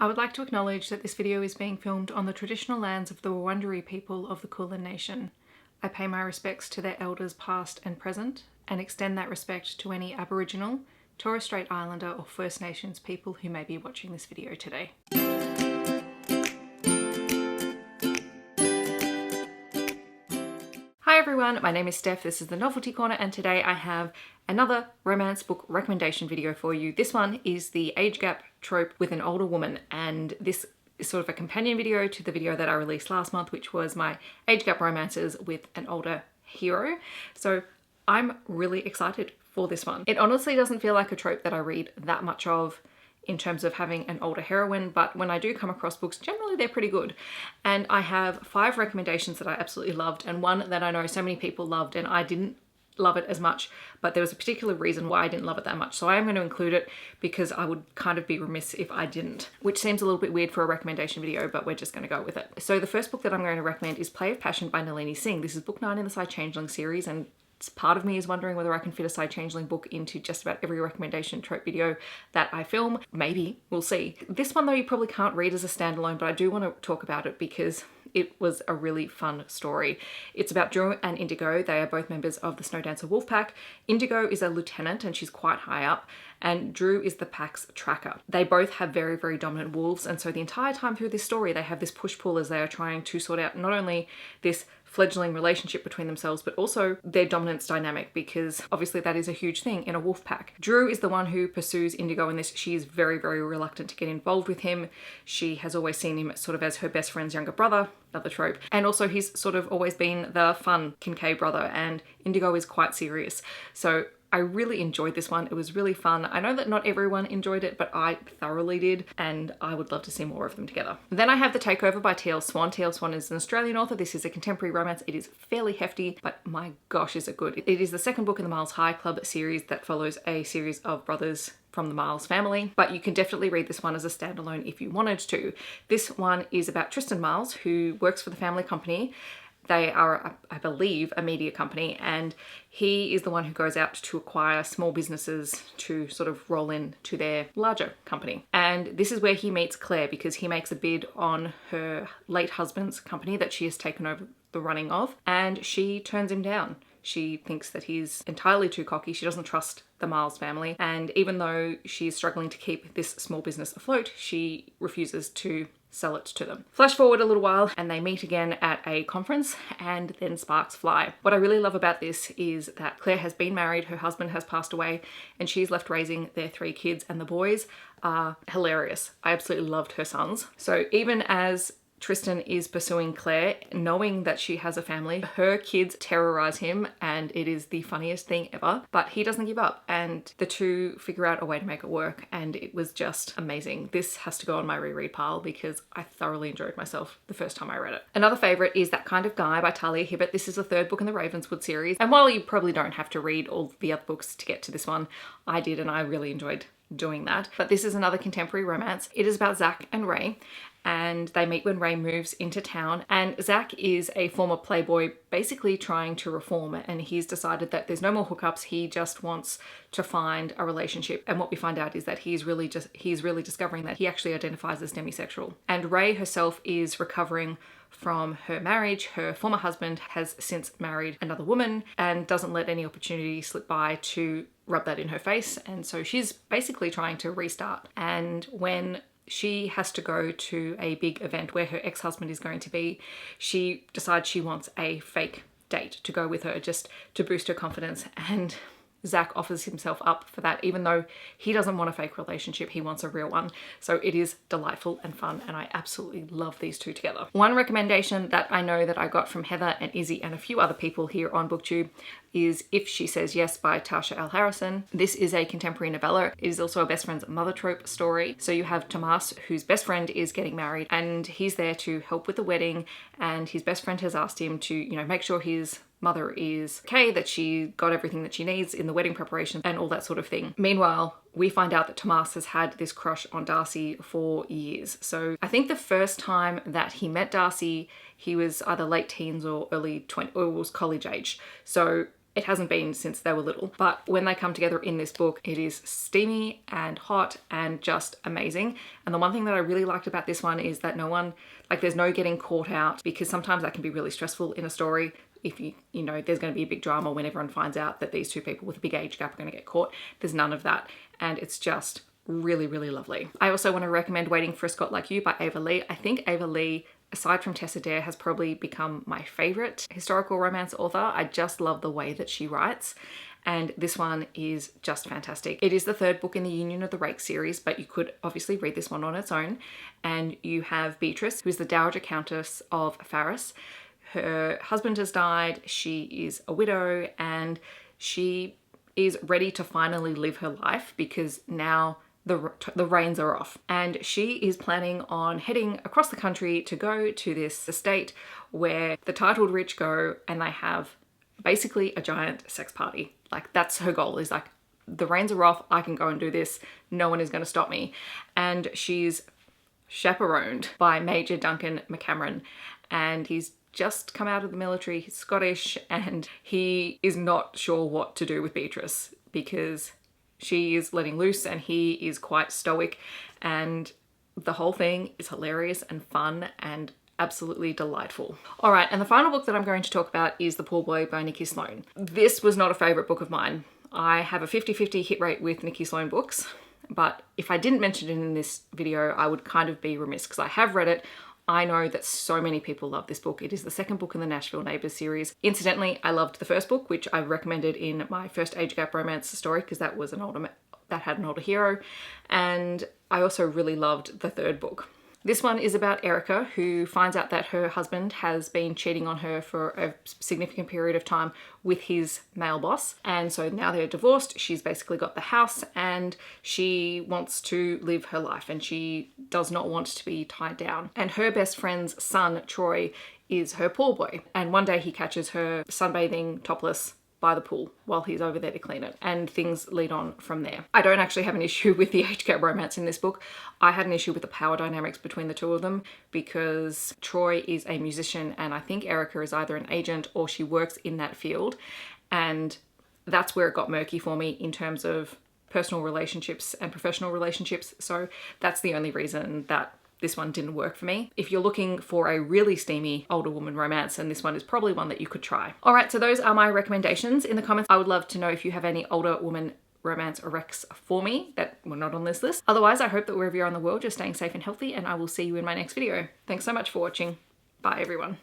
I would like to acknowledge that this video is being filmed on the traditional lands of the Wurrundjeri people of the Kulin Nation. I pay my respects to their elders past and present, and extend that respect to any Aboriginal, Torres Strait Islander or First Nations people who may be watching this video today. Hi everyone, my name is Steph, this is the Novelty Corner, and today I have another romance book recommendation video for you. This one is the age gap trope with an older woman, and this is sort of a companion video to the video that I released last month, which was my age gap romances with an older hero. So I'm really excited for this one. It honestly doesn't feel like a trope that I read that much of in terms of having an older heroine, but when I do come across books, generally they're pretty good. And I have 5 recommendations that I absolutely loved, and one that I know so many people loved and I didn't love it as much, but there was a particular reason why I didn't love it that much. So I am going to include it because I would kind of be remiss if I didn't, which seems a little bit weird for a recommendation video, but we're just going to go with it. So the first book that I'm going to recommend is Play of Passion by Nalini Singh. This is book 9 in the Side Changeling series, and part of me is wondering whether I can fit a Side Changeling book into just about every recommendation trope video that I film. Maybe, we'll see. This one though you probably can't read as a standalone, but I do want to talk about it because it was a really fun story. It's about Drew and Indigo. They are both members of the Snowdancer Wolfpack. Indigo is a lieutenant and she's quite high up, and Drew is the pack's tracker. They both have very, very dominant wolves, and so the entire time through this story they have this push-pull as they are trying to sort out not only this fledgling relationship between themselves, but also their dominance dynamic, because obviously that is a huge thing in a wolf pack. Drew is the one who pursues Indigo in this. She is very, very reluctant to get involved with him. She has always seen him sort of as her best friend's younger brother, another trope. And also he's sort of always been the fun Kincaid brother, and Indigo is quite serious. So I really enjoyed this one. It was really fun. I know that not everyone enjoyed it, but I thoroughly did, and I would love to see more of them together. Then I have The Takeover by T.L. Swan. T.L. Swan is an Australian author. This is a contemporary romance. It is fairly hefty, but my gosh, is it good. It is the second book in the Miles High Club series that follows a series of brothers from the Miles family, but you can definitely read this one as a standalone if you wanted to. This one is about Tristan Miles, who works for the family company. They are, I believe, a media company, and he is the one who goes out to acquire small businesses to sort of roll into their larger company. And this is where he meets Claire, because he makes a bid on her late husband's company that she has taken over the running of, and she turns him down. She thinks that he's entirely too cocky. She doesn't trust the Miles family, and even though she's struggling to keep this small business afloat, she refuses to sell it to them. Flash forward a little while and they meet again at a conference, and then sparks fly. What I really love about this is that Claire has been married, her husband has passed away, and she's left raising their 3 kids, and the boys are hilarious. I absolutely loved her sons. So even as Tristan is pursuing Claire, knowing that she has a family, her kids terrorize him, and it is the funniest thing ever, but he doesn't give up, and the two figure out a way to make it work, and it was just amazing. This has to go on my reread pile because I thoroughly enjoyed myself the first time I read it. Another favorite is That Kind of Guy by Talia Hibbert. This is the 3rd book in the Ravenswood series, and while you probably don't have to read all the other books to get to this one, I did, and I really enjoyed doing that. But this is another contemporary romance. It is about Zach and Ray, and they meet when Ray moves into town, and Zach is a former playboy basically trying to reform, and he's decided that there's no more hookups. He just wants to find a relationship, and what we find out is that he's really discovering that he actually identifies as demisexual. And Ray herself is recovering from her marriage. Her former husband has since married another woman and doesn't let any opportunity slip by to rub that in her face, and so she's basically trying to restart. And when she has to go to a big event where her ex-husband is going to be, she decides she wants a fake date to go with her just to boost her confidence, and Zach offers himself up for that, even though he doesn't want a fake relationship, he wants a real one. So it is delightful and fun, and I absolutely love these two together. One recommendation that I know that I got from Heather and Izzy and a few other people here on BookTube is If She Says Yes by Tasha L. Harrison. This is a contemporary novella. It is also a best friend's mother trope story. So you have Tomas, whose best friend is getting married, and he's there to help with the wedding, and his best friend has asked him to, make sure his mother is okay, that she got everything that she needs in the wedding preparation and all that sort of thing. Meanwhile, we find out that Tomas has had this crush on Darcy for years. So I think the first time that he met Darcy, he was either late teens or early 20s, or was college age. So it hasn't been since they were little. But when they come together in this book, it is steamy and hot and just amazing. And the one thing that I really liked about this one is that no one, like, there's no getting caught out, because sometimes that can be really stressful in a story. If you know, there's going to be a big drama when everyone finds out that these two people with a big age gap are going to get caught. There's none of that. And it's just really, really lovely. I also want to recommend Waiting for a Scot Like You by Ava Lee. I think Ava Lee, aside from Tessa Dare, has probably become my favorite historical romance author. I just love the way that she writes. And this one is just fantastic. It is the third book in the Union of the Rake series, but you could obviously read this one on its own. And you have Beatrice, who is the Dowager Countess of Faris. Her husband has died, she is a widow, and she is ready to finally live her life because now the reins are off. And she is planning on heading across the country to go to this estate where the titled rich go, and they have basically a giant sex party. Like, that's her goal, is like, the reins are off, I can go and do this, no one is going to stop me. And she's chaperoned by Major Duncan McCameron, and he's just come out of the military, he's Scottish, and he is not sure what to do with Beatrice because she is letting loose and he is quite stoic, and the whole thing is hilarious and fun and absolutely delightful. All right, and the final book that I'm going to talk about is The Poor Boy by Nikki Sloan. This was not a favorite book of mine. I have a 50-50 hit rate with Nikki Sloan books, but if I didn't mention it in this video, I would kind of be remiss because I have read it. I know that so many people love this book. It is the second book in the Nashville Neighbours series. Incidentally, I loved the first book, which I recommended in my first age gap romance story because that was that had an older hero. And I also really loved the third book. This one is about Erica, who finds out that her husband has been cheating on her for a significant period of time with his male boss. And so now they're divorced. She's basically got the house and she wants to live her life and she does not want to be tied down. And her best friend's son, Troy, is her pool boy. And one day he catches her sunbathing topless by the pool while he's over there to clean it, and things lead on from there. I don't actually have an issue with the age gap romance in this book. I had an issue with the power dynamics between the two of them because Troy is a musician and I think Erica is either an agent or she works in that field, and that's where it got murky for me in terms of personal relationships and professional relationships. So that's the only reason that this one didn't work for me. If you're looking for a really steamy older woman romance, then this one is probably one that you could try. All right, so those are my recommendations. In the comments, I would love to know if you have any older woman romance or recs for me that were not on this list. Otherwise, I hope that wherever you are in the world, you're staying safe and healthy, and I will see you in my next video. Thanks so much for watching. Bye, everyone.